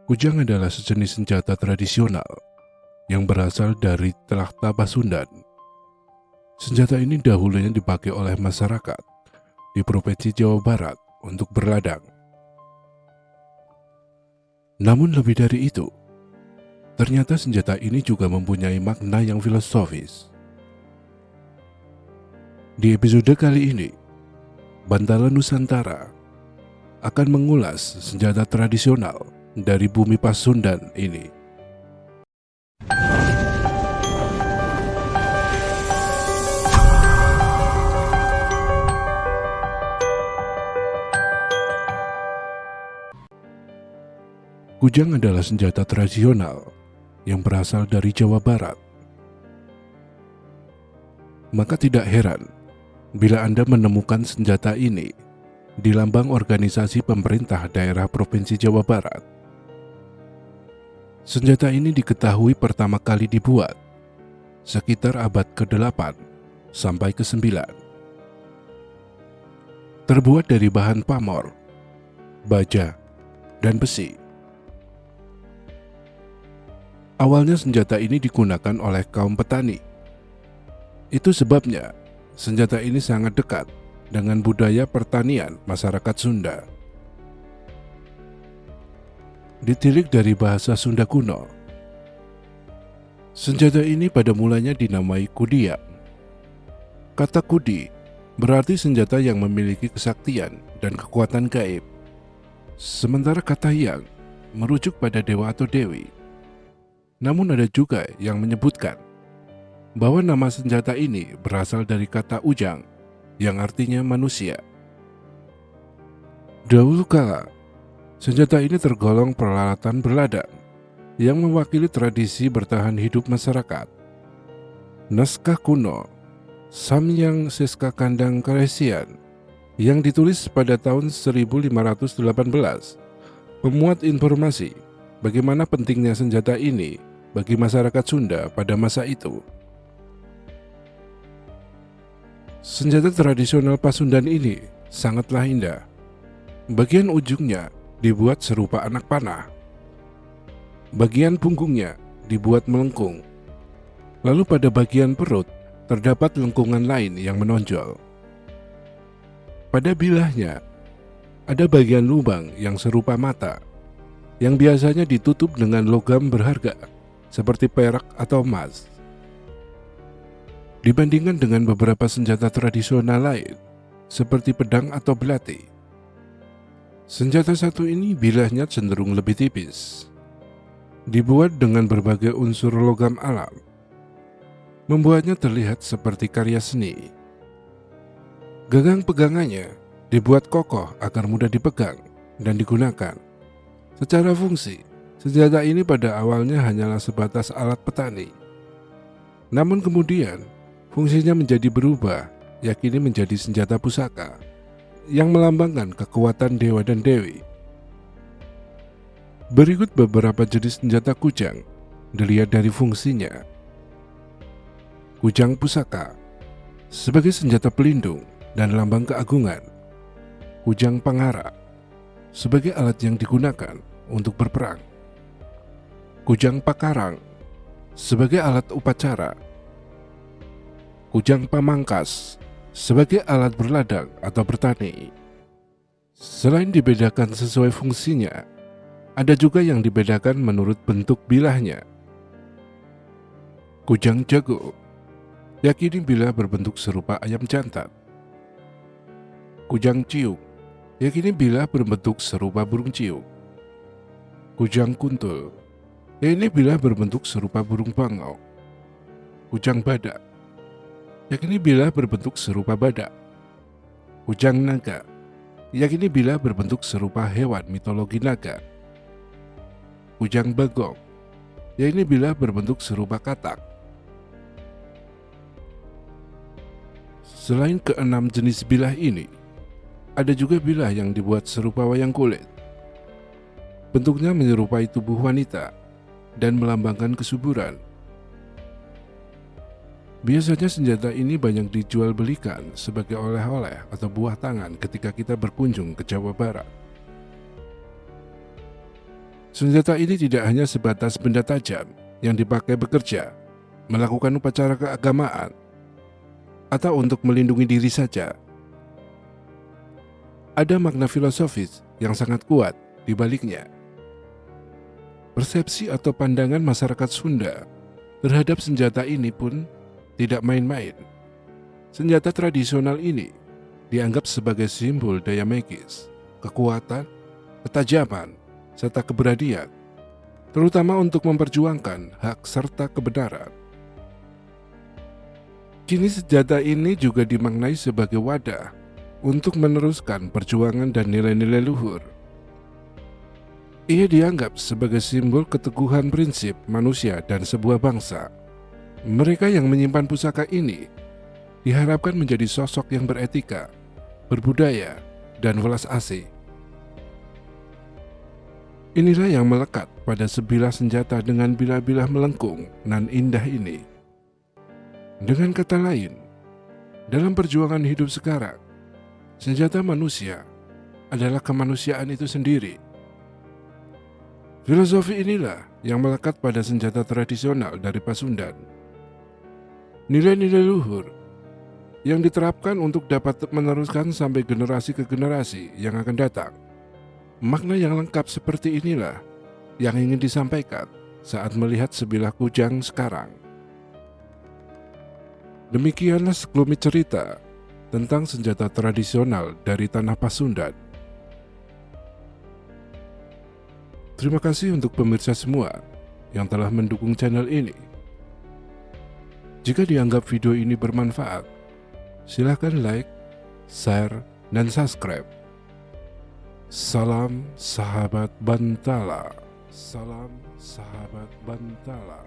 Kujang adalah sejenis senjata tradisional yang berasal dari Tlakhta Pasundan. Senjata ini dahulunya dipakai oleh masyarakat di Provinsi Jawa Barat untuk berladang. Namun lebih dari itu, ternyata senjata ini juga mempunyai makna yang filosofis. Di episode kali ini, Bantalan Nusantara akan mengulas senjata tradisional dari bumi Pasundan ini. Kujang adalah senjata tradisional yang berasal dari Jawa Barat. Maka tidak heran bila Anda menemukan senjata ini di lambang organisasi pemerintah daerah Provinsi Jawa Barat. Senjata ini diketahui pertama kali dibuat sekitar abad ke-8 sampai ke-9. Terbuat dari bahan pamor, baja, dan besi. Awalnya senjata ini digunakan oleh kaum petani. Itu sebabnya senjata ini sangat dekat dengan budaya pertanian masyarakat Sunda. Ditilik dari bahasa Sunda kuno, senjata ini pada mulanya dinamai kudiang. Kata kudi berarti senjata yang memiliki kesaktian dan kekuatan gaib. Sementara kata yang merujuk pada dewa atau dewi. Namun ada juga yang menyebutkan bahwa nama senjata ini berasal dari kata ujang yang artinya manusia. Dahulu kala, senjata ini tergolong peralatan berladang yang mewakili tradisi bertahan hidup masyarakat. Naskah kuno Samyang Siska Kandang Karesian yang ditulis pada tahun 1518 memuat informasi bagaimana pentingnya senjata ini bagi masyarakat Sunda pada masa itu. Senjata tradisional Pasundan ini sangatlah indah. Bagian ujungnya dibuat serupa anak panah. Bagian punggungnya dibuat melengkung. Lalu pada bagian perut terdapat lengkungan lain yang menonjol. Pada bilahnya ada bagian lubang yang serupa mata, yang biasanya ditutup dengan logam berharga seperti perak atau emas. Dibandingkan dengan beberapa senjata tradisional lain seperti pedang atau belati, senjata satu ini bilahnya cenderung lebih tipis. Dibuat dengan berbagai unsur logam alam, membuatnya terlihat seperti karya seni. Gagang pegangannya dibuat kokoh agar mudah dipegang dan digunakan. Secara fungsi, senjata ini pada awalnya hanyalah sebatas alat petani. Namun kemudian, fungsinya menjadi berubah, yakni menjadi senjata pusaka yang melambangkan kekuatan dewa dan dewi. Berikut beberapa jenis senjata kujang, dilihat dari fungsinya. Kujang pusaka sebagai senjata pelindung dan lambang keagungan. Kujang pangara sebagai alat yang digunakan untuk berperang. Kujang pakarang sebagai alat upacara. Kujang pamangkas sebagai alat berladang atau bertani. Selain dibedakan sesuai fungsinya, ada juga yang dibedakan menurut bentuk bilahnya. Kujang jago yakni bilah berbentuk serupa ayam jantan. Kujang ciung yakni bilah berbentuk serupa burung ciung. Kujang kuntul yakni bilah berbentuk serupa burung bangau. Kujang badak yakni bilah berbentuk serupa badak. Kujang naga yakni bilah berbentuk serupa hewan mitologi naga. Kujang bagong yakni bilah berbentuk serupa katak. Selain keenam jenis bilah ini, ada juga bilah yang dibuat serupa wayang kulit. Bentuknya menyerupai tubuh wanita dan melambangkan kesuburan. Biasanya senjata ini banyak dijual belikan sebagai oleh-oleh atau buah tangan ketika kita berkunjung ke Jawa Barat. Senjata ini tidak hanya sebatas benda tajam yang dipakai bekerja, melakukan upacara keagamaan, atau untuk melindungi diri saja. Ada makna filosofis yang sangat kuat di baliknya. Persepsi atau pandangan masyarakat Sunda terhadap senjata ini pun tidak main-main. Senjata tradisional ini dianggap sebagai simbol daya magis, kekuatan, ketajaman, serta keberanian, terutama untuk memperjuangkan hak serta kebenaran. Kini senjata ini juga dimaknai sebagai wadah untuk meneruskan perjuangan dan nilai-nilai luhur. Ia dianggap sebagai simbol keteguhan prinsip manusia dan sebuah bangsa. Mereka yang menyimpan pusaka ini diharapkan menjadi sosok yang beretika, berbudaya, dan welas asih. Inilah yang melekat pada sebilah senjata dengan bilah-bilah melengkung nan indah ini. Dengan kata lain, dalam perjuangan hidup sekarang, senjata manusia adalah kemanusiaan itu sendiri. Filosofi inilah yang melekat pada senjata tradisional dari Pasundan. Nilai-nilai luhur yang diterapkan untuk dapat meneruskan sampai generasi ke generasi yang akan datang. Makna yang lengkap seperti inilah yang ingin disampaikan saat melihat sebilah kujang sekarang. Demikianlah sekelumit cerita tentang senjata tradisional dari tanah Pasundan. Terima kasih untuk pemirsa semua yang telah mendukung channel ini. Jika dianggap video ini bermanfaat, silakan like, share, dan subscribe. Salam sahabat Bantala. Salam sahabat Bantala.